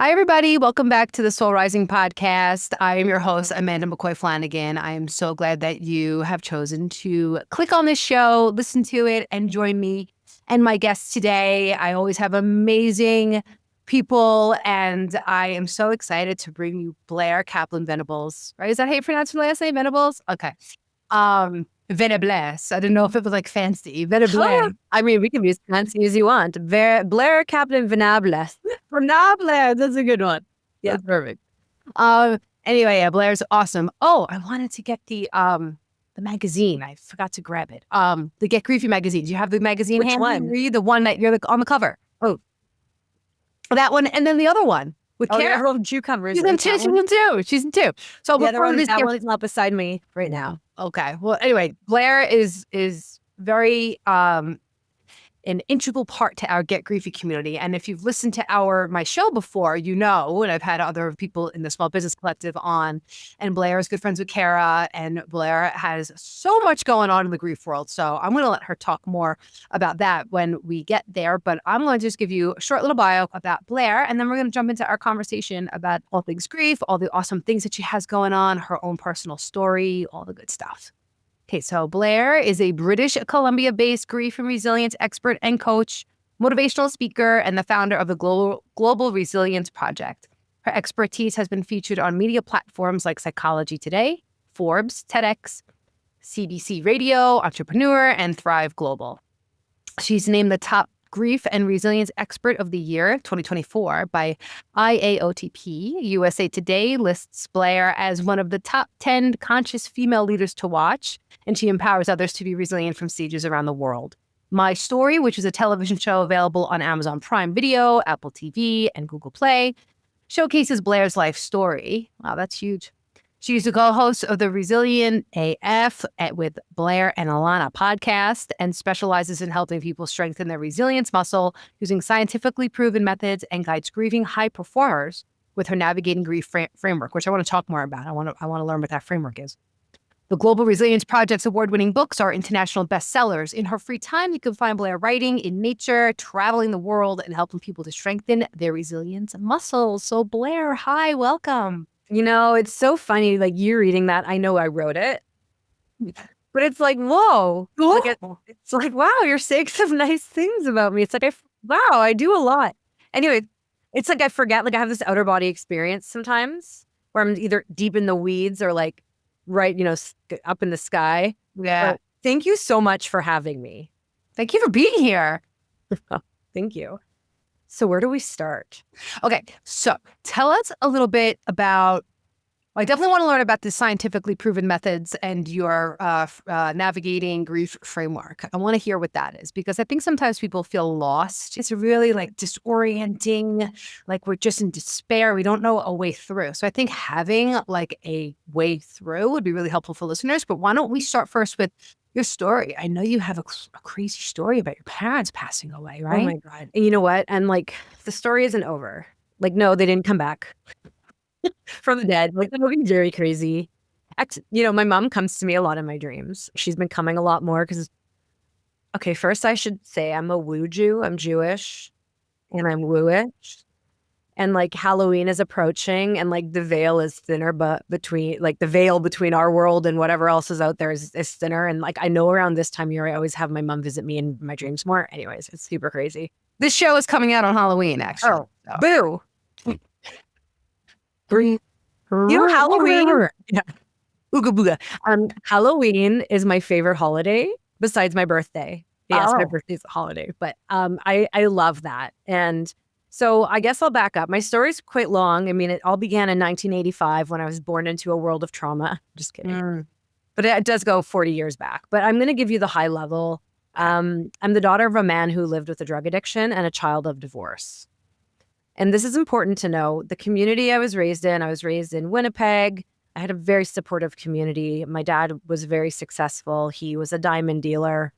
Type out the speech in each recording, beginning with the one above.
Hi, everybody. Welcome back to the Soul Rising podcast. I am your host, Amanda McCoy Flanagan. I am so glad that you have chosen to click on this show, listen to it, and join me and my guests today. I always have amazing people, and I am so excited to bring you Blair Kaplan Venables. Right? Is that how you pronounce her last name? Venables? Okay. Venables. I didn't know if it was like fancy. Venables. I mean, we can be as fancy as you want. Blair Kaplan Venables. Venables. That's a good one. Yeah, that's perfect. Anyway, yeah, Blair's awesome. Oh, I wanted to get the magazine. I forgot to grab it. The Get Grieving magazine. Do you have the magazine? Which handy? one? Read the one that you're on the cover. Oh, that one, and then the other one with Kara. Yeah, cucumbers. She's in two. She's in two. So yeah, before this, that one's not beside me right now. Okay. Well, anyway, Blair is very an integral part to our Get Grieving community. And if you've listened to my show before, you know, and I've had other people in the Small Business Collective on, and Blair is good friends with Kara, and Blair has so much going on in the grief world. So I'm going to let her talk more about that when we get there. But I'm going to just give you a short little bio about Blair, and then we're going to jump into our conversation about all things grief, all the awesome things that she has going on, her own personal story, all the good stuff. Okay, so Blair is a British Columbia-based grief and resilience expert and coach, motivational speaker, and the founder of the Global Resilience Project. Her expertise has been featured on media platforms like Psychology Today, Forbes, TEDx, CBC Radio, Entrepreneur, and Thrive Global. She's named the top Grief and Resilience Expert of the Year 2024 by IAOTP. USA Today lists Blair as one of the top 10 conscious female leaders to watch, and she empowers others to be resilient from stages around the world. My Story, which is a television show available on Amazon Prime Video, Apple TV, and Google Play, showcases Blair's life story. Wow, that's huge. She's the co-host of the Resilient AF with Blair and Alana podcast and specializes in helping people strengthen their resilience muscle using scientifically proven methods and guides grieving high performers with her Navigating Grief framework, which I want to talk more about. I want to learn what that framework is. The Global Resilience Project's award-winning books are international bestsellers. In her free time, you can find Blair writing in nature, traveling the world, and helping people to strengthen their resilience muscles. So Blair, hi, welcome. You know, it's so funny, like you reading that. I know I wrote it, but it's like, whoa. It's like, wow, you're saying some nice things about me. It's like, wow, I do a lot. Anyway, it's like I forget, like I have this outer body experience sometimes where I'm either deep in the weeds or like right, up in the sky. Yeah. But thank you so much for having me. Thank you for being here. Thank you. So where do we start? Okay, so tell us a little bit about, I definitely want to learn about the scientifically proven methods and your Navigating Grief framework. I want to hear what that is, because I think sometimes people feel lost. It's really like disorienting, like we're just in despair. We don't know a way through. So I think having like a way through would be really helpful for listeners. But why don't we start first with your story? I know you have a crazy story about your parents passing away, right? Oh my God. And you know what? And like, the story isn't over. Like, no, they didn't come back from the dead. Like, they're looking very crazy. My mom comes to me a lot in my dreams. She's been coming a lot more because, okay, first I should say I'm a woo Jew. I'm Jewish and I'm wooish. And like Halloween is approaching and like the veil is thinner, but the veil between our world and whatever else is out there is thinner. And like, I know around this time of year, I always have my mom visit me in my dreams more. Anyways, it's super crazy. This show is coming out on Halloween, actually. Oh, boo. Halloween. Yeah. Ooga booga. Halloween is my favorite holiday besides my birthday. Yes, my birthday is a holiday, but I love that. And so I guess I'll back up. My story's quite long. I mean, it all began in 1985 when I was born into a world of trauma. Just kidding. But it does go 40 years back. But I'm going to give you the high level. I'm the daughter of a man who lived with a drug addiction and a child of divorce. And this is important to know. The community I was raised in Winnipeg. I had a very supportive community. My dad was very successful. He was a diamond dealer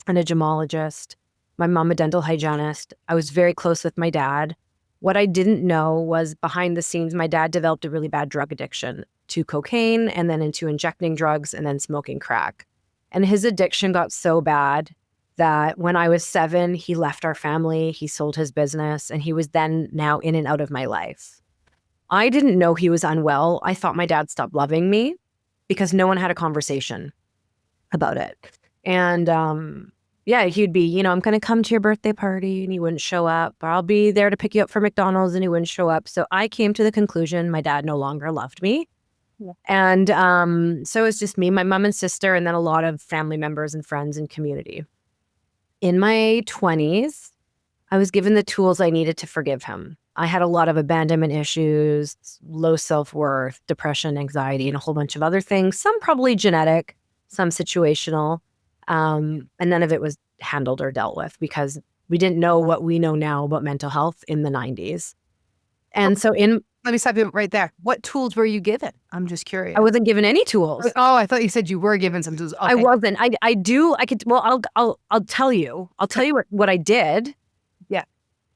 and a gemologist. My mom, a dental hygienist. I was very close with my dad. What I didn't know was behind the scenes, my dad developed a really bad drug addiction to cocaine and then into injecting drugs and then smoking crack. And his addiction got so bad that when I was 7, he left our family, he sold his business, and he was then now in and out of my life. I didn't know he was unwell. I thought my dad stopped loving me because no one had a conversation about it. And yeah, he'd be, I'm going to come to your birthday party, and he wouldn't show up, or I'll be there to pick you up for McDonald's, and he wouldn't show up. So I came to the conclusion my dad no longer loved me. Yeah. And so it's just me, my mom and sister, and then a lot of family members and friends and community. In my 20s, I was given the tools I needed to forgive him. I had a lot of abandonment issues, low self-worth, depression, anxiety, and a whole bunch of other things, some probably genetic, some situational. And none of it was handled or dealt with because we didn't know what we know now about mental health in the 90s. And so let me stop you right there. What tools were you given? I'm just curious. I wasn't given any tools. Oh, I thought you said you were given some tools. Okay. I wasn't. I'll tell you. I'll tell you what I did. Yeah.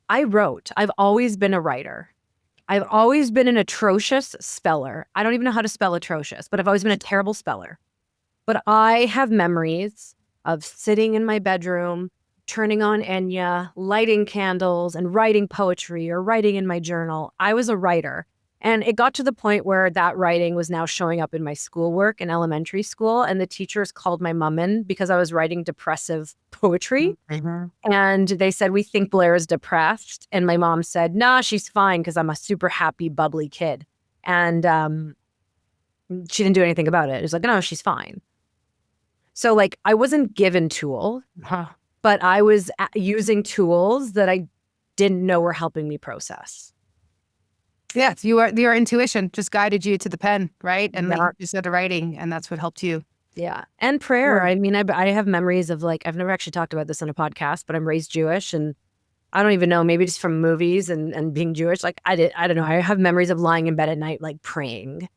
I wrote. I've always been a writer. I've always been an atrocious speller. I don't even know how to spell atrocious, but I've always been a terrible speller. But I have memories of sitting in my bedroom, turning on Enya, lighting candles, and writing poetry or writing in my journal. I was a writer. And it got to the point where that writing was now showing up in my schoolwork in elementary school. And the teachers called my mom in because I was writing depressive poetry. Mm-hmm. And they said, we think Blair is depressed. And my mom said, nah, she's fine because I'm a super happy, bubbly kid. And she didn't do anything about it. It was like, no, she's fine. So like I wasn't given tools, but I was using tools that I didn't know were helping me process. Yeah, your intuition just guided you to the pen, right? And like you said, writing, and that's what helped you. Yeah, and prayer. I mean, I have memories of like, I've never actually talked about this on a podcast, but I'm raised Jewish, and I don't even know, maybe just from movies and being Jewish. Like I don't know. I have memories of lying in bed at night, like praying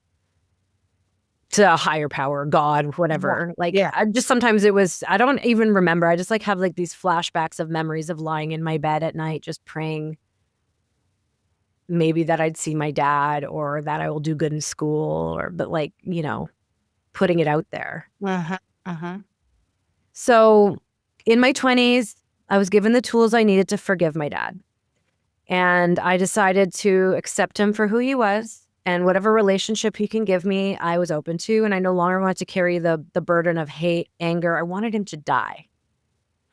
to a higher power, God, whatever. Yeah. Like, yeah. Sometimes it was, I don't even remember. I just like have like these flashbacks of memories of lying in my bed at night, just praying maybe that I'd see my dad or that I will do good in school but like, putting it out there. So in my 20s, I was given the tools I needed to forgive my dad. And I decided to accept him for who he was. And whatever relationship he can give me, I was open to. And I no longer wanted to carry the burden of hate, anger. I wanted him to die.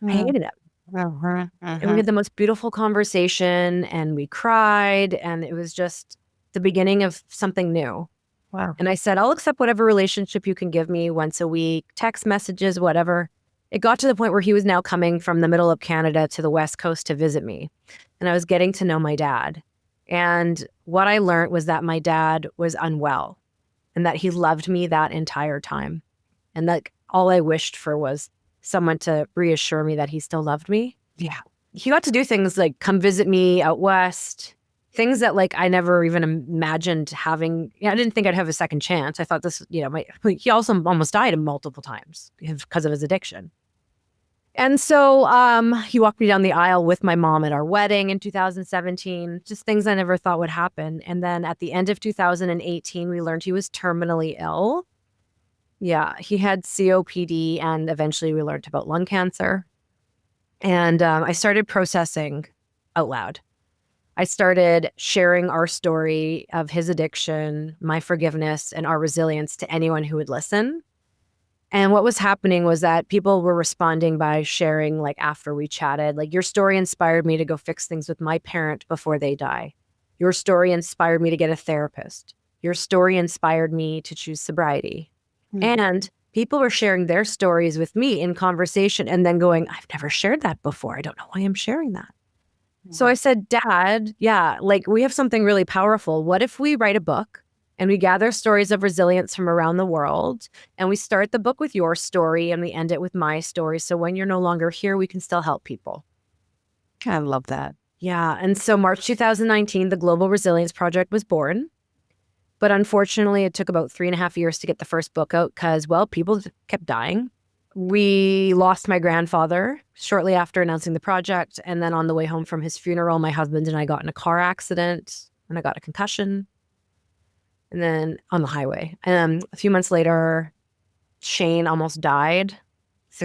I hated him. And we had the most beautiful conversation, and we cried, and it was just the beginning of something new. Wow. And I said, I'll accept whatever relationship you can give me once a week, text messages, whatever. It got to the point where he was now coming from the middle of Canada to the West Coast to visit me. And I was getting to know my dad. And what I learned was that my dad was unwell and that he loved me that entire time. And that all I wished for was someone to reassure me that he still loved me. Yeah. He got to do things like come visit me out West, things that like I never even imagined having. I didn't think I'd have a second chance. I thought this, he also almost died multiple times because of his addiction. And so he walked me down the aisle with my mom at our wedding in 2017, just things I never thought would happen. And then at the end of 2018, we learned he was terminally ill. Yeah, he had COPD, and eventually we learned about lung cancer. And I started processing out loud. I started sharing our story of his addiction, my forgiveness, and our resilience to anyone who would listen. And what was happening was that people were responding by sharing, like after we chatted, like your story inspired me to go fix things with my parent before they die. Your story inspired me to get a therapist. Your story inspired me to choose sobriety. And people were sharing their stories with me in conversation and then going, I've never shared that before. I don't know why I'm sharing that. So I said, Dad, yeah, like we have something really powerful. What if we write a book and we gather stories of resilience from around the world, and we start the book with your story and we end it with my story. So when you're no longer here, we can still help people. I love that. Yeah. And so March 2019, the Global Resilience Project was born. But unfortunately, it took about 3.5 years to get the first book out because, well, people kept dying. We lost my grandfather shortly after announcing the project. And then on the way home from his funeral, my husband and I got in a car accident and I got a concussion. And then on the highway. And a few months later, Shane almost died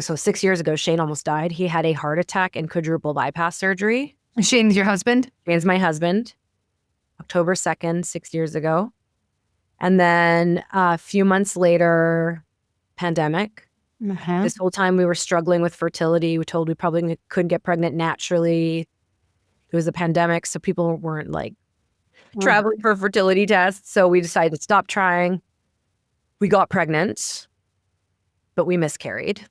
So 6 years ago, Shane almost died. He had a heart attack and quadruple bypass surgery. Shane's your husband? Shane's my husband. October 2nd, 6 years ago. And then a few months later, pandemic. This whole time we were struggling with fertility. We told we probably couldn't get pregnant naturally. It was a pandemic, so people weren't like traveling for fertility tests. So we decided to stop trying. We got pregnant, but we miscarried.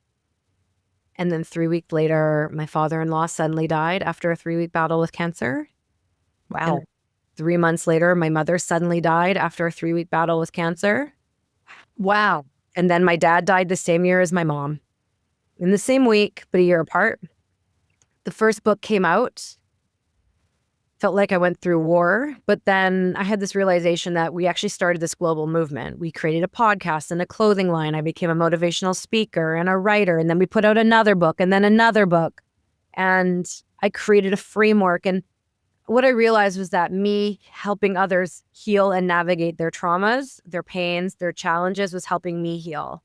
And then 3 weeks later, my father-in-law suddenly died after a 3-week battle with cancer. Wow. And 3 months later, my mother suddenly died after a 3-week battle with cancer. Wow. And then my dad died the same year as my mom. In the same week, but a year apart. The first book came out. Felt like I went through war. But then I had this realization that we actually started this global movement. We created a podcast and a clothing line. I became a motivational speaker and a writer. And then we put out another book and then another book. And I created a framework. And what I realized was that me helping others heal and navigate their traumas, their pains, their challenges was helping me heal.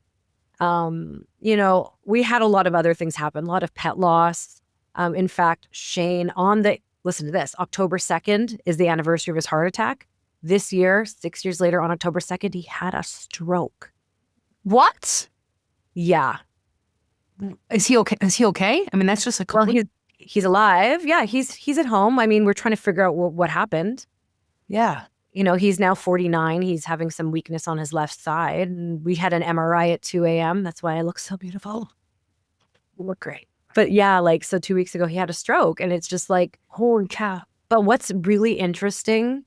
We had a lot of other things happen, a lot of pet loss. In fact, Shane listen to this, October 2nd is the anniversary of his heart attack. This year, 6 years later, on October 2nd, he had a stroke. What? Yeah. Is he okay? Is he okay? I mean, that's just like, Well, he's alive. Yeah, he's at home. I mean, we're trying to figure out what happened. yeah. He's now 49. He's having some weakness on his left side. And we had an MRI at 2 a.m. That's why I look so beautiful. You look great. But yeah, so 2 weeks ago, he had a stroke. And it's just like, holy cow. But what's really interesting,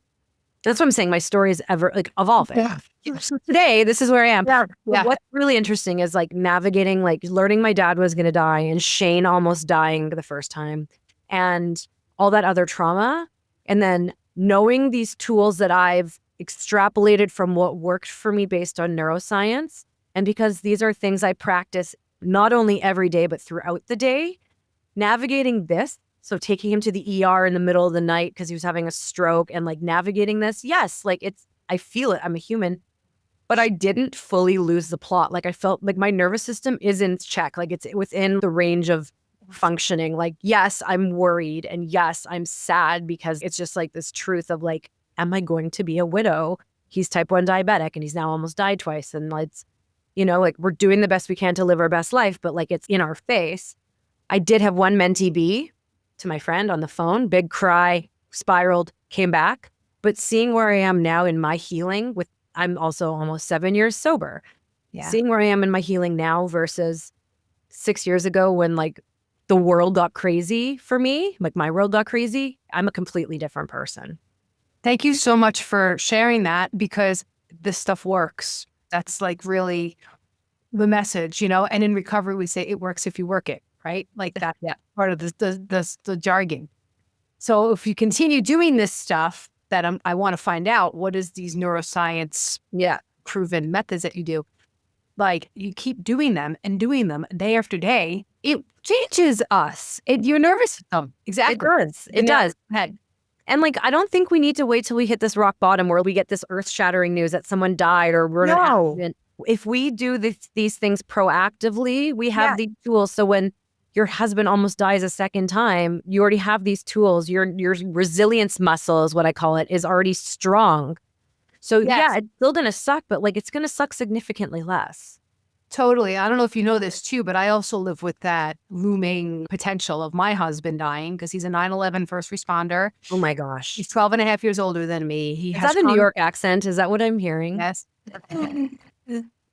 that's what I'm saying. My story is ever evolving. Yeah. So today, this is where I am. Yeah. But what's really interesting is navigating, learning my dad was going to die and Shane almost dying the first time and all that other trauma. And then knowing these tools that I've extrapolated from what worked for me based on neuroscience. And because these are things I practice not only every day, but throughout the day, navigating this. So taking him to the ER in the middle of the night because he was having a stroke and navigating this. Yes, I feel it. I'm a human. But I didn't fully lose the plot. I felt like my nervous system is in check. It's within the range of functioning. Yes, I'm worried. And yes, I'm sad because it's just this truth of am I going to be a widow? He's type 1 diabetic and he's now almost died twice. And we're doing the best we can to live our best life, but it's in our face. I did have one mentee be to my friend on the phone, big cry, spiraled, came back. But seeing where I am now in my healing I'm also almost 7 years sober. Yeah. Seeing where I am in my healing now versus 6 years ago when the world got crazy for me, my world got crazy, I'm a completely different person. Thank you so much for sharing that because this stuff works. That's really the message, And in recovery, we say it works if you work it, right? That part of the jargon. So if you continue doing this stuff, that I want to find out what is these neuroscience proven methods that you do. You keep doing them day after day. It changes us. Your nervous system. Exactly. It does. And I don't think we need to wait till we hit this rock bottom where we get this earth-shattering news that someone died or we're in an accident. If we do these things proactively, we have these tools. So when your husband almost dies a second time, you already have these tools. Your resilience muscle is what I call it, is already strong. So it's still going to suck, but it's going to suck significantly less. Totally. I don't know if you know this too, but I also live with that looming potential of my husband dying because he's a 9/11 first responder. Oh my gosh. He's 12 and a half years older than me. Is that a New York accent? Is that what I'm hearing? Yes.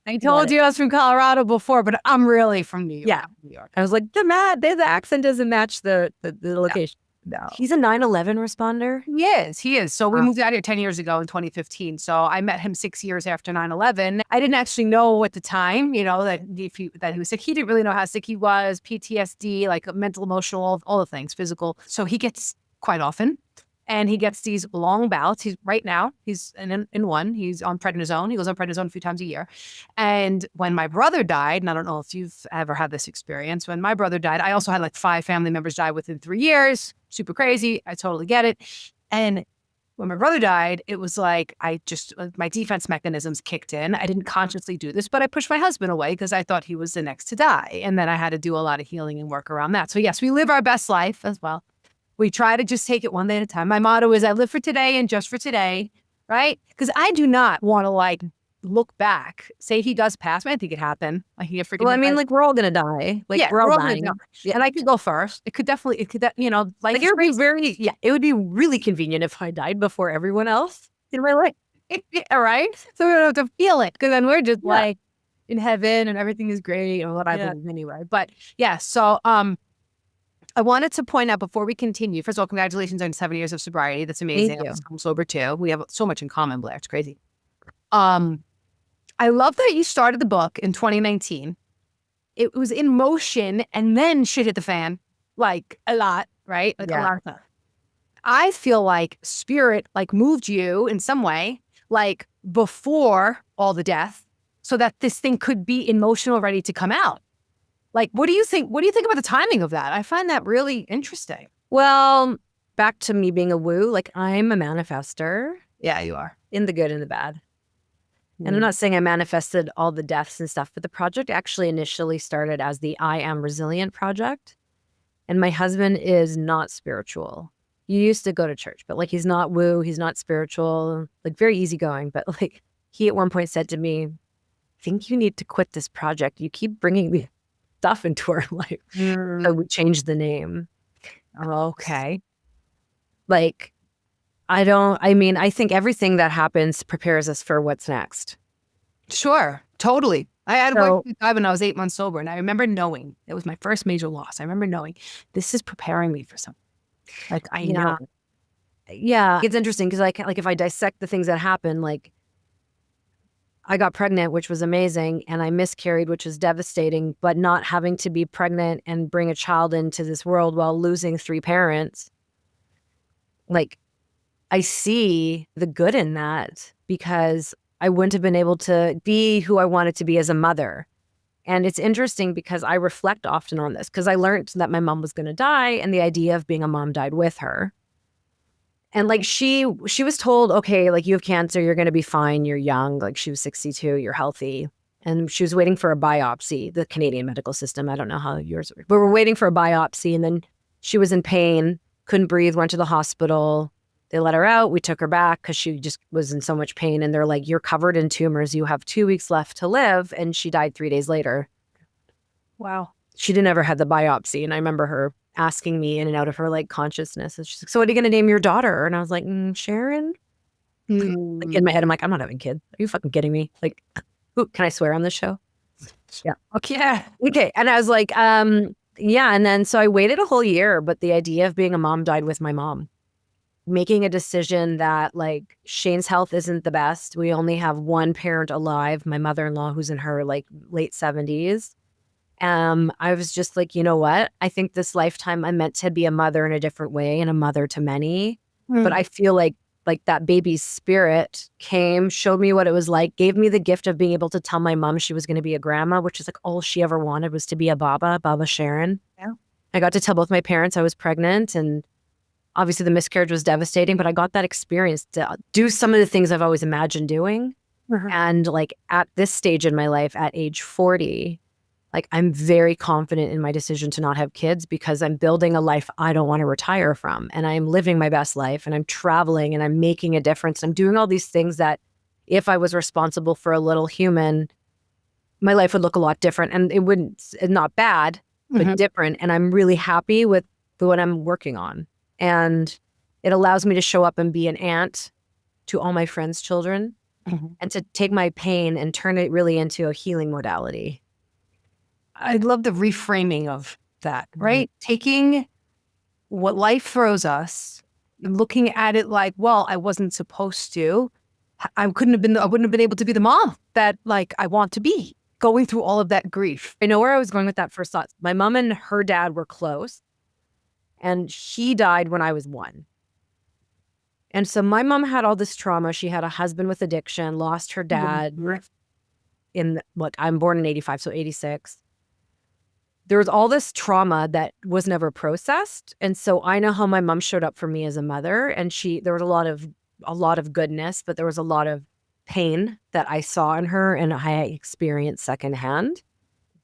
I told you I was from Colorado before, but I'm really from New York. Yeah. New York. I was like, the accent doesn't match the location. No. He's a 9/11 responder? He is. So we moved out here 10 years ago in 2015. So I met him 6 years after 9/11. I didn't actually know at the time, that he was sick. He didn't really know how sick he was, PTSD, mental, emotional, all the things, physical. So he gets quite often. And he gets these long bouts. He's in one. He's on prednisone. He goes on prednisone a few times a year. And when my brother died, and I don't know if you've ever had this experience, when my brother died, I also had 5 family members die within 3 years. Super crazy. I totally get it. And when my brother died, it was like my defense mechanisms kicked in. I didn't consciously do this, but I pushed my husband away because I thought he was the next to die. And then I had to do a lot of healing and work around that. So yes, we live our best life as well. We try to just take it one day at a time. My motto is I live for today and just for today, right? Because I do not want to like look back. Say he does pass, I think it happened. Like he freaking. Well, I mean, like we're all gonna die. Like yeah, we're all gonna dying. die. Yeah. And I could go first. It could, life Like it would be very, yeah, it would be really convenient if I died before everyone else in my life. all right. So we don't have to feel it because then we're just like in heaven and everything is great or what I believe anyway. But yeah, so I wanted to point out before we continue, first of all, congratulations on 7 years of sobriety. That's amazing. Thank you. I'm sober too. We have so much in common, Blair. It's crazy. I love that you started the book in 2019. It was in motion and then shit hit the fan, like a lot, right? Like a lot. I feel like spirit like moved you in some way, like before all the death, so that this thing could be emotional, ready to come out. Like, what do you think? What do you think about the timing of that? I find that really interesting. Well, back to me being a woo, like I'm a manifester. Yeah, you are. In the good and the bad. And I'm not saying I manifested all the deaths and stuff, but the project actually initially started as the I Am Resilient project. And my husband is not spiritual. You used to go to church, but like he's not woo, he's not spiritual, like very easygoing. But like he at one point said to me, I think you need to quit this project. You keep bringing the stuff into our life. So we changed the name. Okay. Like, I think everything that happens prepares us for what's next. Sure. Totally. I had a die when I was 8 months sober. And I remember knowing it was my first major loss. I remember knowing this is preparing me for something. Like I know. Yeah. It's interesting because like if I dissect the things that happen, like I got pregnant, which was amazing, and I miscarried, which was devastating, but not having to be pregnant and bring a child into this world while losing 3 parents. Like, I see the good in that because I wouldn't have been able to be who I wanted to be as a mother. And it's interesting because I reflect often on this because I learned that my mom was going to die and the idea of being a mom died with her. And like she was told, okay, like you have cancer, you're going to be fine, you're young. Like she was 62, you're healthy. And she was waiting for a biopsy, the Canadian medical system. I don't know how yours works, but we're waiting for a biopsy. And then she was in pain, couldn't breathe, went to the hospital. They let her out. We took her back because she just was in so much pain. And they're like, you're covered in tumors. You have 2 weeks left to live. And she died 3 days later. Wow. She didn't ever had the biopsy. And I remember her asking me in and out of her like consciousness. And she's like, so what are you going to name your daughter? And I was like, Sharon. Like in my head, I'm like, I'm not having kids. Are you fucking kidding me? Like, ooh, can I swear on this show? Yeah. Okay. Okay. And I was like, yeah. And then so I waited a whole year, but the idea of being a mom died with my mom. Making a decision that like Shane's health isn't the best. We only have one parent alive, my mother-in-law, who's in her like late 70s. I was just like, you know what? I think this lifetime I'm meant to be a mother in a different way and a mother to many. But I feel like that baby's spirit came, showed me what it was like, gave me the gift of being able to tell my mom she was going to be a grandma, which is like all she ever wanted was to be a Baba Sharon. Yeah. I got to tell both my parents I was pregnant, and obviously the miscarriage was devastating, but I got that experience to do some of the things I've always imagined doing. And like at this stage in my life, at age 40, like I'm very confident in my decision to not have kids because I'm building a life I don't want to retire from. And I'm living my best life and I'm traveling and I'm making a difference. I'm doing all these things that if I was responsible for a little human, my life would look a lot different. And it wouldn't, not bad, but different. And I'm really happy with what I'm working on. And it allows me to show up and be an aunt to all my friends' children and to take my pain and turn it really into a healing modality. I love the reframing of that, right? Taking what life throws us and looking at it like, well, I wasn't supposed to. I wouldn't have been able to be the mom that like I want to be, going through all of that grief. I know where I was going with that first thought. My mom and her dad were close. And he died when I was 1. And so my mom had all this trauma. She had a husband with addiction, lost her dad I'm born in 85, so 86. There was all this trauma that was never processed. And so I know how my mom showed up for me as a mother. And there was a lot of a lot of goodness, but there was a lot of pain that I saw in her and I experienced secondhand.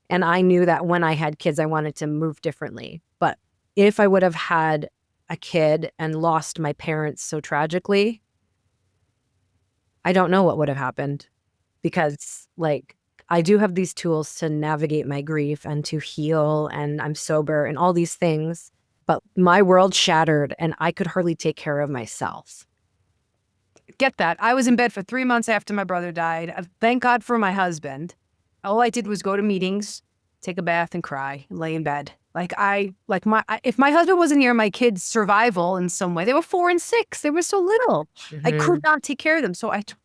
And I knew that when I had kids, I wanted to move differently. But if I would have had a kid and lost my parents so tragically, I don't know what would have happened, because like I do have these tools to navigate my grief and to heal, and I'm sober and all these things. But my world shattered and I could hardly take care of myself. Get that. I was in bed for 3 months after my brother died. Thank God for my husband. All I did was go to meetings, take a bath, and cry, and lay in bed. If my husband wasn't here, my kids' survival in some way. They were 4 and 6. They were so little. I could not take care of them. So it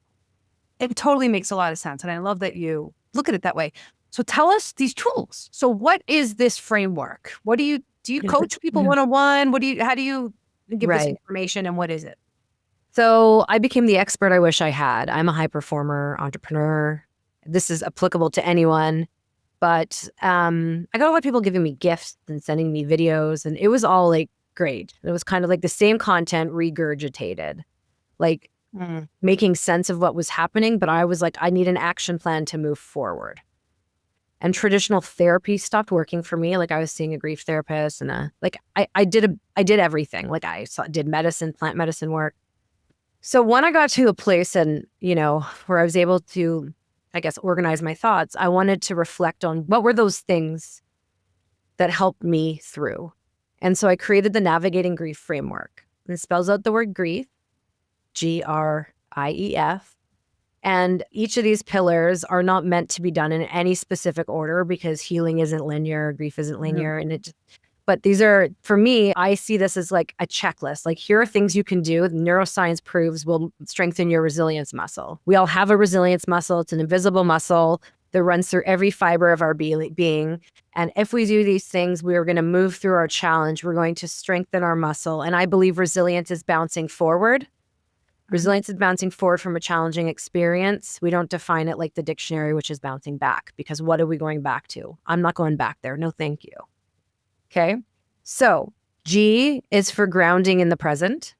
totally makes a lot of sense, and I love that you look at it that way. So tell us these tools. So what is this framework? What do you coach people one-on-one? How do you give this information, and what is it? So I became the expert I wish I had. I'm a high performer, entrepreneur. This is applicable to anyone. But I got a lot of people giving me gifts and sending me videos, and it was all like great. It was kind of like the same content regurgitated, like making sense of what was happening. But I was like, I need an action plan to move forward. And traditional therapy stopped working for me. Like I was seeing a grief therapist, and I did everything. Like did medicine, plant medicine work. So when I got to a place and, where I was able to, I guess, organize my thoughts, I wanted to reflect on what were those things that helped me through. And so I created the Navigating Grief framework. And it spells out the word grief, GRIEF. And each of these pillars are not meant to be done in any specific order, because healing isn't linear, grief isn't linear. But these are, for me, I see this as like a checklist. Like, here are things you can do. Neuroscience proves will strengthen your resilience muscle. We all have a resilience muscle. It's an invisible muscle that runs through every fiber of our being. And if we do these things, we are going to move through our challenge. We're going to strengthen our muscle. And I believe resilience is bouncing forward. Resilience is bouncing forward from a challenging experience. We don't define it like the dictionary, which is bouncing back, because what are we going back to? I'm not going back there. No, thank you. Okay. So G is for grounding in the present.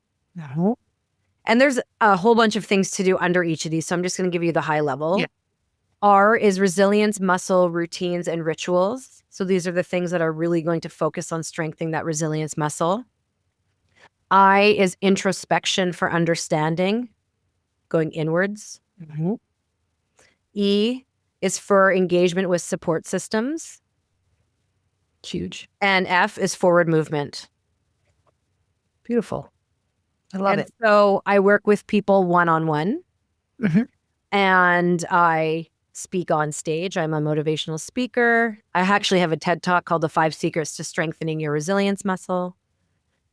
And there's a whole bunch of things to do under each of these. So I'm just going to give you the high level. Yeah. R is resilience, muscle, routines, and rituals. So these are the things that are really going to focus on strengthening that resilience muscle. I is introspection for understanding, going inwards. E is for engagement with support systems. Huge. And F is forward movement. Beautiful. I love it. So I work with people one-on-one, and I speak on stage. I'm a motivational speaker. I actually have a TED Talk called The 5 Secrets to Strengthening Your Resilience Muscle.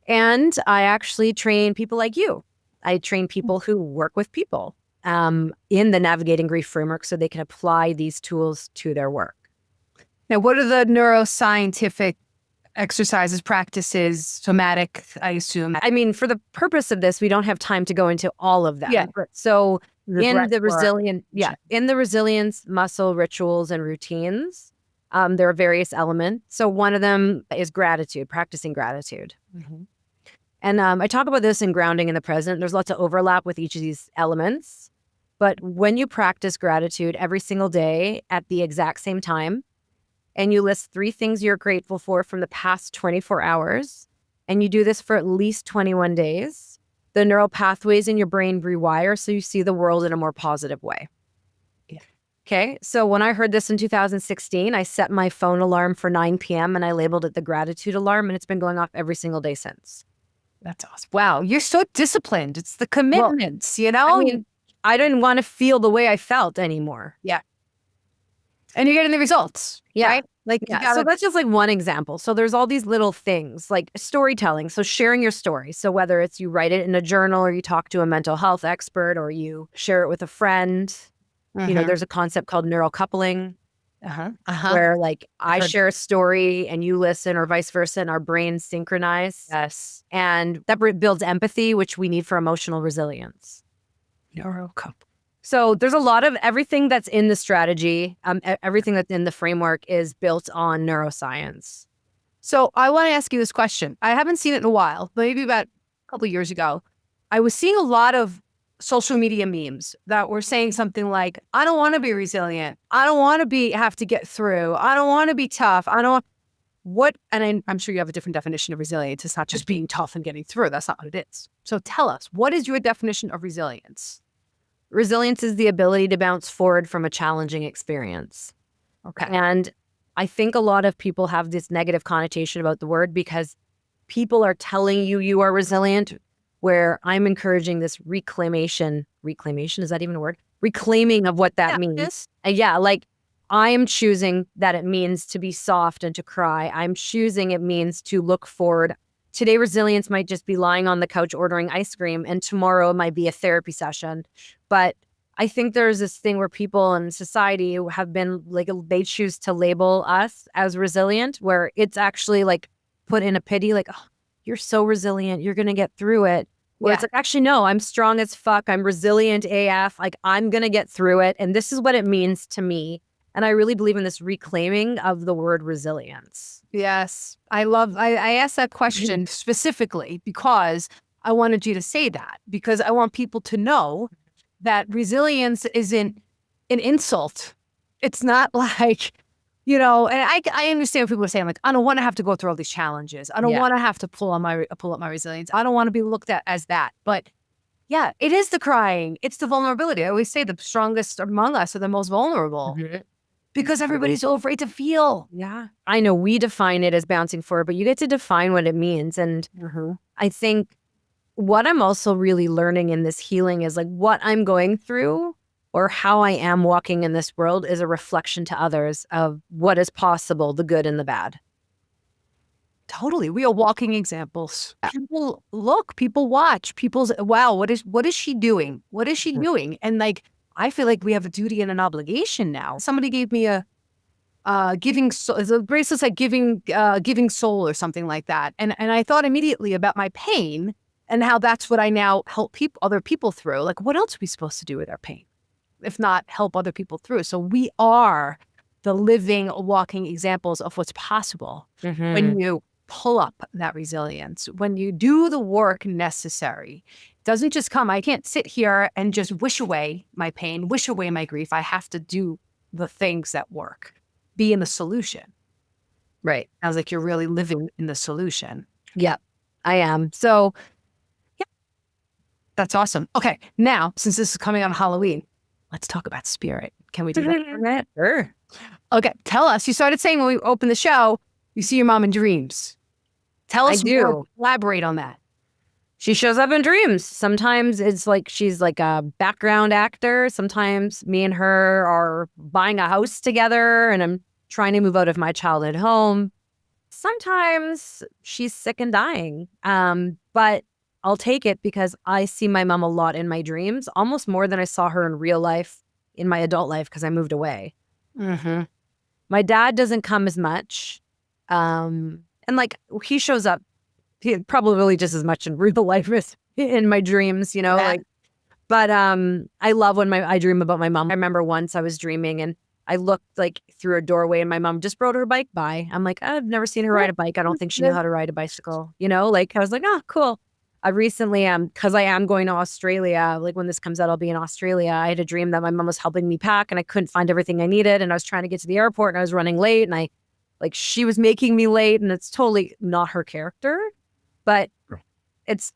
And I actually train people like you. I train people who work with people in the Navigating Grief framework, so they can apply these tools to their work. Now, what are the neuroscientific exercises, practices, somatic, I assume? I mean, for the purpose of this, we don't have time to go into all of them. Yeah. So in the resilience muscle rituals and routines, there are various elements. So one of them is gratitude, practicing gratitude. And I talk about this in grounding in the present. There's lots of overlap with each of these elements. But when you practice gratitude every single day at the exact same time, and you list 3 things you're grateful for from the past 24 hours, and you do this for at least 21 days, the neural pathways in your brain rewire so you see the world in a more positive way. Yeah. Okay, so when I heard this in 2016, I set my phone alarm for 9 p.m. and I labeled it the gratitude alarm, and it's been going off every single day since. That's awesome. Wow, you're so disciplined. It's the commitments, I mean, I didn't want to feel the way I felt anymore. Yeah. And you're getting the results. Yeah. Right? So that's just like one example. So there's all these little things like storytelling. So sharing your story. So whether it's you write it in a journal, or you talk to a mental health expert, or you share it with a friend, there's a concept called neural coupling, where like I share a story and you listen, or vice versa, and our brains synchronize. Yes. And that builds empathy, which we need for emotional resilience. Neural coupling. So there's a lot of everything that's in the strategy, everything that's in the framework is built on neuroscience. So I want to ask you this question. I haven't seen it in a while, maybe about a couple of years ago. I was seeing a lot of social media memes that were saying something like, I don't want to be resilient. I don't want to have to get through. I don't want to be tough. I don't what, and I'm sure you have a different definition of resilience. It's not just being tough and getting through. That's not what it is. So tell us, what is your definition of resilience? Resilience is the ability to bounce forward from a challenging experience. Okay. And I think a lot of people have this negative connotation about the word because people are telling you you are resilient, where I'm encouraging this reclamation. Reclamation, is that even a word? Reclaiming of what that means. Yeah, like I'm choosing that it means to be soft and to cry. I'm choosing it means to look forward. Today, resilience might just be lying on the couch ordering ice cream, and tomorrow it might be a therapy session. But I think there's this thing where people in society have been like, they choose to label us as resilient, where it's actually like put in a pity, like, oh, you're so resilient, you're going to get through it. Where it's like, actually, no, I'm strong as fuck. I'm resilient AF. Like, I'm going to get through it. And this is what it means to me. And I really believe in this reclaiming of the word resilience. Yes. I asked that question specifically because I wanted you to say that, because I want people to know that resilience isn't an insult. It's not like, and I understand what people are saying, like, I don't want to have to go through all these challenges. I don't want to have to pull up my resilience. I don't want to be looked at as that. But yeah, it is the crying. It's the vulnerability. I always say the strongest among us are the most vulnerable. Because everybody's so afraid to feel. Yeah. I know we define it as bouncing forward, but you get to define what it means. And I think what I'm also really learning in this healing is like what I'm going through or how I am walking in this world is a reflection to others of what is possible, the good and the bad. Totally. We are walking examples. People look, people watch, wow, what is she doing? What is she doing? And like, I feel like we have a duty and an obligation now. Somebody gave me a giving soul, a bracelet like giving soul or something like that. And I thought immediately about my pain and how that's what I now help other people through. Like, what else are we supposed to do with our pain, if not help other people through? So we are the living, walking examples of what's possible when you pull up that resilience, when you do the work necessary. It doesn't just come. I can't sit here and just wish away my pain, wish away my grief. I have to do the things that work, be in the solution. Right. Sounds like you're really living in the solution. Yep, I am. So yeah, that's awesome. Okay, now, since this is coming on Halloween, let's talk about spirit. Can we do that for a minute? Sure. Okay, tell us. You started saying when we opened the show, you see your mom in dreams. Tell us more. Elaborate on that. She shows up in dreams. Sometimes it's like she's like a background actor. Sometimes me and her are buying a house together and I'm trying to move out of my childhood home. Sometimes she's sick and dying. But I'll take it because I see my mom a lot in my dreams, almost more than I saw her in real life, in my adult life, because I moved away. My dad doesn't come as much. And like he shows up probably just as much in real life as in my dreams, like, but I love when I dream about my mom. I remember once I was dreaming and I looked like through a doorway and my mom just rode her bike by. I'm like, I've never seen her ride a bike. I don't think she knew how to ride a bicycle, like I was like, oh, cool. I recently, because I am going to Australia, like when this comes out, I'll be in Australia. I had a dream that my mom was helping me pack and I couldn't find everything I needed. And I was trying to get to the airport and I was running late and she was making me late and it's totally not her character. But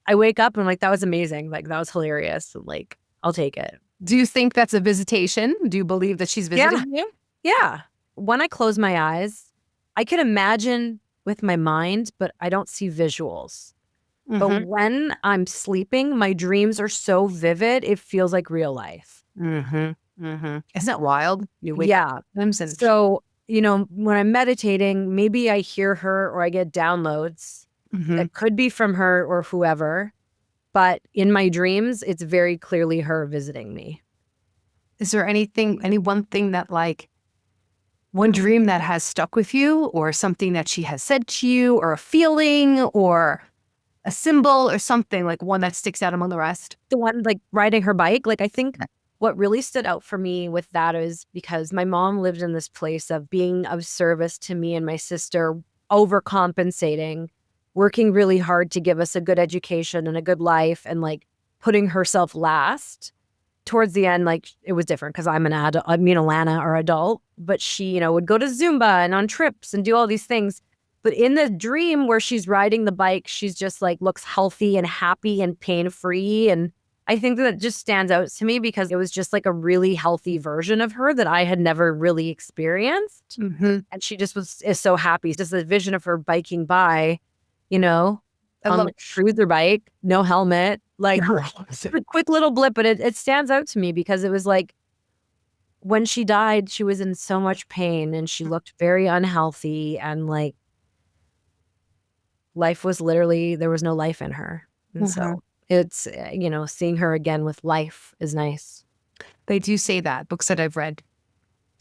I wake up and I'm like, that was amazing. Like, that was hilarious. Like, I'll take it. Do you think that's a visitation? Do you believe that she's visiting you? Yeah. When I close my eyes, I can imagine with my mind, but I don't see visuals. But when I'm sleeping, my dreams are so vivid, it feels like real life. Isn't that wild? You wake up. So, when I'm meditating, maybe I hear her or I get downloads. That could be from her or whoever. But in my dreams, it's very clearly her visiting me. Is there any one thing that one dream that has stuck with you or something that she has said to you or a feeling or a symbol or something, like one that sticks out among the rest? The one like riding her bike. Like, I think what really stood out for me with that is because my mom lived in this place of being of service to me and my sister, overcompensating, working really hard to give us a good education and a good life. And like putting herself last. Towards the end, like it was different because I'm an adult. Me and Alana are adult, but she, would go to Zumba and on trips and do all these things. But in the dream where she's riding the bike, she's just like looks healthy and happy and pain free. And I think that just stands out to me because it was just like a really healthy version of her that I had never really experienced. Mm-hmm. And she just is so happy. Just the vision of her biking by, I on love the cruiser bike, no helmet, like a quick little blip, but it stands out to me because it was like when she died, she was in so much pain and she looked very unhealthy and like life was literally, there was no life in her. And so it's, seeing her again with life is nice. They do say that, books that I've read,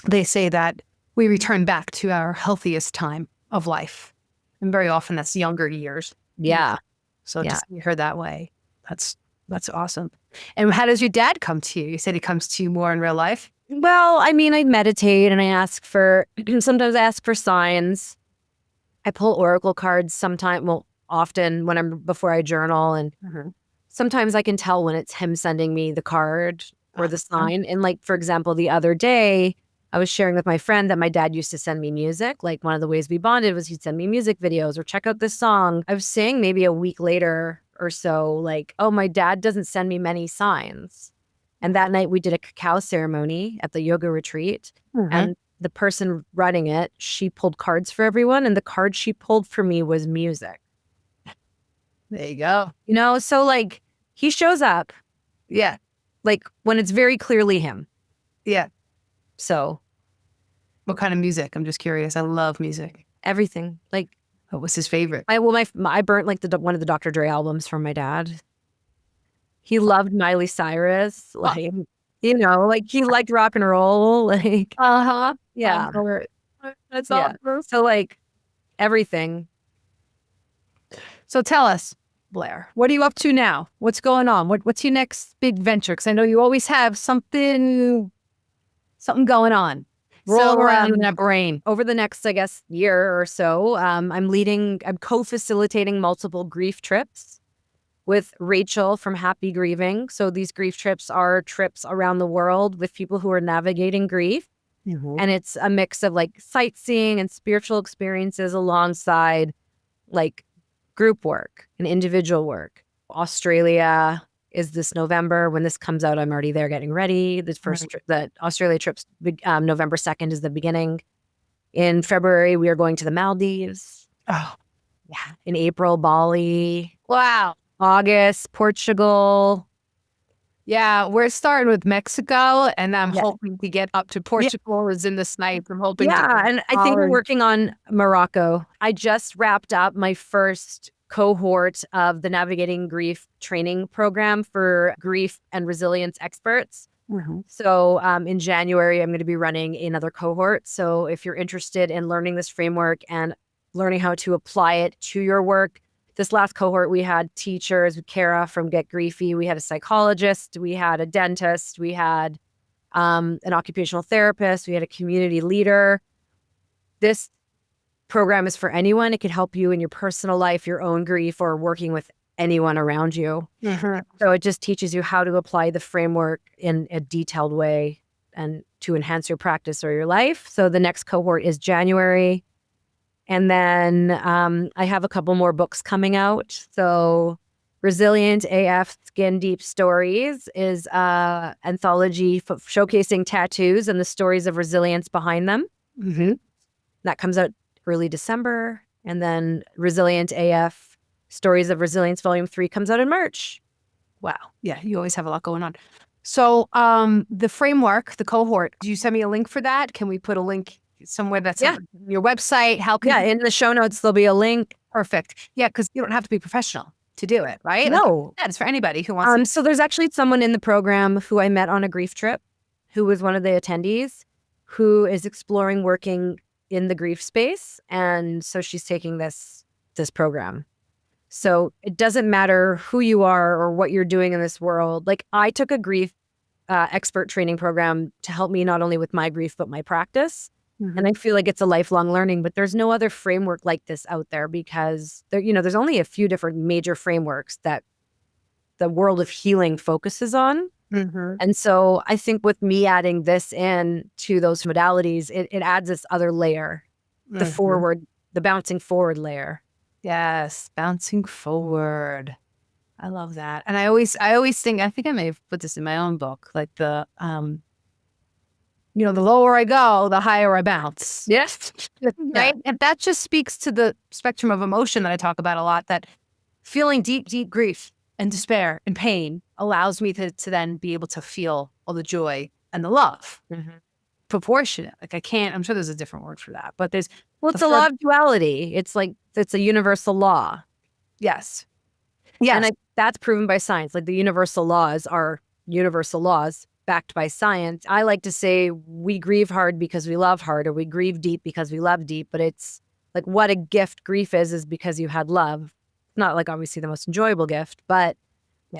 they say that we return back to our healthiest time of life. And very often that's younger years. Yeah. So to see her that way, that's awesome. And how does your dad come to you? You said he comes to you more in real life? Well, I mean, I meditate and sometimes I ask for signs. I pull oracle cards often before I journal. And sometimes I can tell when it's him sending me the card or the sign. And like, for example, the other day, I was sharing with my friend that my dad used to send me music. Like one of the ways we bonded was he'd send me music videos or check out this song. I was saying maybe a week later or so, like, oh, my dad doesn't send me many signs. And that night we did a cacao ceremony at the yoga retreat. And the person running it, she pulled cards for everyone. And the card she pulled for me was music. There you go. So like he shows up. Yeah. Like when it's very clearly him. Yeah. So what kind of music? I'm just curious. I love music. Everything. Like, what was his favorite? I burnt like one of the Dr. Dre albums from my dad. He loved Miley Cyrus. Like, like he liked rock and roll. Like, yeah. That's awesome. So like everything. So tell us, Blair, what are you up to now? What's going on? What's your next big venture? Because I know you always have something going on. Roll around in that brain. Over the next, I guess, year or so, I'm co-facilitating multiple grief trips with Rachel from Happy Grieving. So these grief trips are trips around the world with people who are navigating grief. And it's a mix of like sightseeing and spiritual experiences alongside like group work and individual work. Australia is this November. When this comes out, I'm already there getting ready. The Australia trip's November 2nd is the beginning. In February, we are going to the Maldives. Oh, yeah. In April, Bali. Wow. August, Portugal. Yeah, we're starting with Mexico, and I'm hoping to get up to Portugal is in the snipe. I'm hoping and I think we're working on Morocco. I just wrapped up my first cohort of the Navigating Grief training program for grief and resilience experts. So in January, I'm going to be running another cohort. So if you're interested in learning this framework and learning how to apply it to your work, this last cohort, we had teachers, Kara from Get Griefy, we had a psychologist, we had a dentist, we had an occupational therapist, we had a community leader. This program is for anyone. It could help you in your personal life, your own grief, or working with anyone around you. So it just teaches you how to apply the framework in a detailed way and to enhance your practice or your life. So the next cohort is January. And then I have a couple more books coming out. So Resilient AF Skin Deep Stories is an anthology showcasing tattoos and the stories of resilience behind them. That comes out early December. And then Resilient AF Stories of Resilience Volume 3 comes out in March. Wow. Yeah, you always have a lot going on. So the framework, the cohort, do you send me a link for that? Can we put a link somewhere that's on your website? How can in the show notes, there'll be a link. Perfect. Yeah, because you don't have to be professional to do it, right? No. Like, it's for anybody who wants So there's actually someone in the program who I met on a grief trip who was one of the attendees who is exploring working in the grief space. And so she's taking this program. So it doesn't matter who you are or what you're doing in this world. Like I took a grief expert training program to help me not only with my grief, but my practice. And I feel like it's a lifelong learning, but there's no other framework like this out there because there's only a few different major frameworks that the world of healing focuses on. Mm-hmm. And so I think with me adding this in to those modalities, it adds this other layer, the forward, the bouncing forward layer. Yes, bouncing forward. I love that. And I always think, I think I may have put this in my own book, like the the lower I go, the higher I bounce. Yes. Right. And that just speaks to the spectrum of emotion that I talk about a lot, that feeling deep, deep grief and despair and pain allows me to then be able to feel all the joy and the love. Proportionate. Like I'm sure there's a different word for that, but there's, it's a law of duality. It's like, it's a universal law. Yes. Yes. And that's proven by science. Like the universal laws are universal laws backed by science. I like to say we grieve hard because we love hard, or we grieve deep because we love deep. But it's like, what a gift grief is because you had love. Not like obviously the most enjoyable gift, but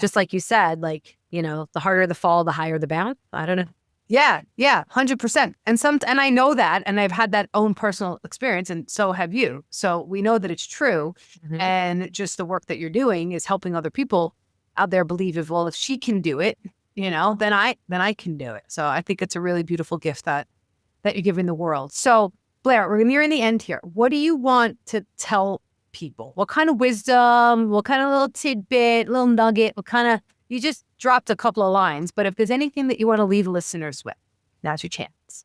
just like you said, like, the harder the fall, the higher the bounce. I don't know. Yeah, 100%. And I know that, and I've had that own personal experience, and so have you. So we know that it's true. And just the work that you're doing is helping other people out there believe, if she can do it, then I can do it. So I think it's a really beautiful gift that you're giving the world. So Blair, we're nearing the end here. What do you want to tell people? What kind of wisdom, what kind of little tidbit, little nugget, you just dropped a couple of lines, but if there's anything that you want to leave listeners with, now's your chance.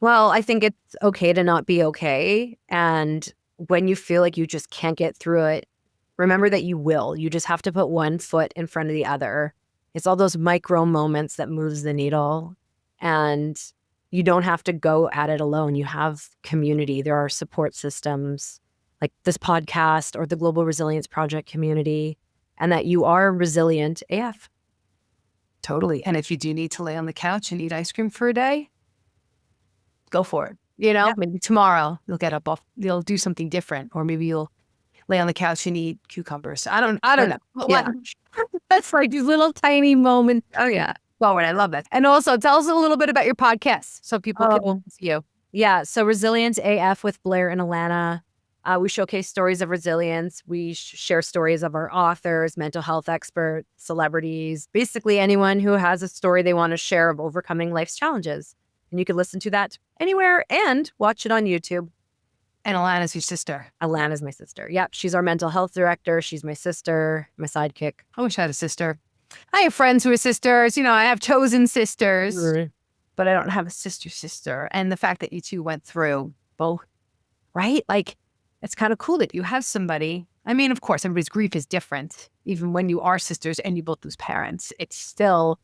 Well, I think it's okay to not be okay. And when you feel like you just can't get through it, remember that you will. You just have to put one foot in front of the other. It's all those micro moments that moves the needle. And you don't have to go at it alone. You have community. There are support systems like this podcast or the Global Resilience Project community, and that you are resilient AF. Totally. And if you do need to lay on the couch and eat ice cream for a day, go for it. Maybe tomorrow you'll get up you'll do something different, or maybe you'll lay on the couch and eat cucumbers. I don't know. Yeah. That's like these little tiny moments. Oh yeah. Well, I love that. And also tell us a little bit about your podcast so people can see you. Yeah. So Resilience AF with Blair and Alana. We showcase stories of resilience. We share stories of our authors, mental health experts, celebrities, basically anyone who has a story they want to share of overcoming life's challenges. And you can listen to that anywhere and watch it on YouTube. And Alana's your sister. Alana's my sister. Yep. She's our mental health director. She's my sister, my sidekick. I wish I had a sister. I have friends who are sisters. I have chosen sisters, but I don't have a sister. And the fact that you two went through both, right? Like, it's kind of cool that you have somebody. I mean, of course, everybody's grief is different. Even when you are sisters and you both lose parents, you still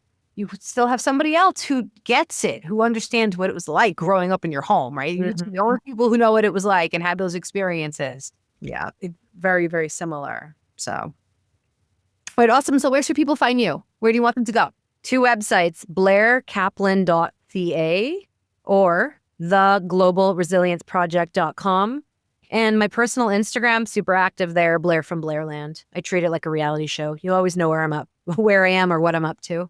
have somebody else who gets it, who understands what it was like growing up in your home, right? You're the only people who know what it was like and had those experiences. Yeah, very, very similar. So, right, awesome. So where should people find you? Where do you want them to go? 2 websites, blairkaplan.ca or theglobalresilienceproject.com. And my personal Instagram, super active there, Blair from Blairland. I treat it like a reality show. You always know where I am or what I'm up to.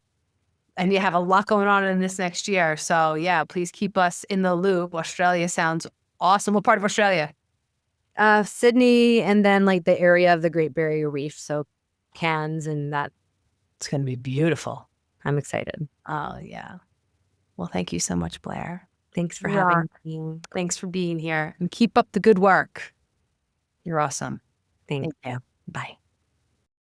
And you have a lot going on in this next year. So yeah, please keep us in the loop. Australia sounds awesome. What part of Australia? Sydney, and then like the area of the Great Barrier Reef. So Cairns and that. It's going to be beautiful. I'm excited. Oh yeah. Well, thank you so much, Blair. Thanks for having me. Thanks for being here, and keep up the good work. You're awesome. Thank you. Bye.